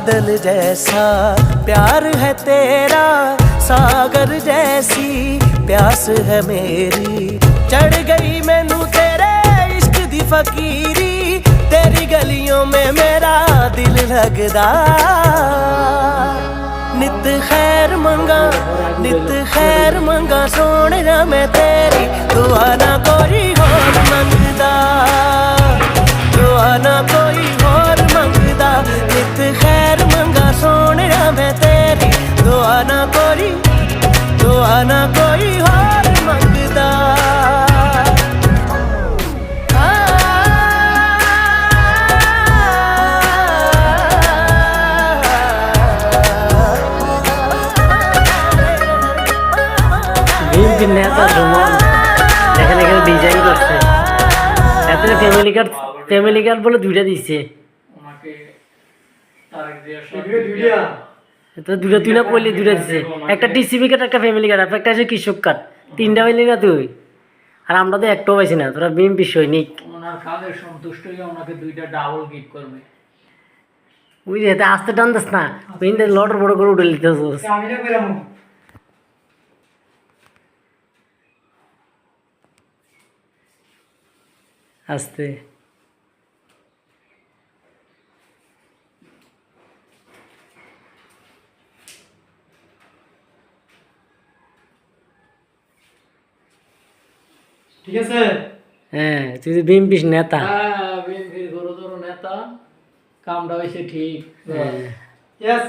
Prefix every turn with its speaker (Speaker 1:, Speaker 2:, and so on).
Speaker 1: बादल जैसा प्यार है तेरा, सागर जैसी प्यास है मेरी। चढ़ गई मैनू तेरे इश्क दी फकीरी, तेरी गलियों में मेरा दिल लगदा। नित खैर मंगा सोने मैं तेरी, दुआ ना कोई होर मंगदा, दुआ ना कोई होर मंगदा। नित खैर मंगा सोने मैं तेरी, दुआ ना कोई होर मंगदा।
Speaker 2: নেতা সুমন এখানে এখানে ডিজাইন করছে, এত ফ্যামিলি কার্ড বলে দুইটা দিচ্ছে, তো দুইটা তুই না পড়লি দুইটা দিচ্ছে, একটা টিসিবি কার্ড একটা ফ্যামিলি কার্ড, একটা আছে কৃষক কার্ড, তিনটা পাইলি না তুই, আর আমরা তো একটাও পাইছি না। তোরা বিএমপি সৈনিক,
Speaker 3: ওনার কাজে সন্তুষ্ট হয়ে ওনাকে দুইটা ডাবল গিফট করবে।
Speaker 2: বুঝলি এটা আস্তে টান দাস না, লটর বড় করে উঠে নিতে আস্তে।
Speaker 3: ঠিক আছে,
Speaker 2: হ্যাঁ তুই তো বিএমপি নেতা।
Speaker 3: হ্যাঁ বিএনপির গুরুতর নেতা, কামটা হয়েছে ঠিক।
Speaker 2: হ্যাঁ।
Speaker 3: ইয়েস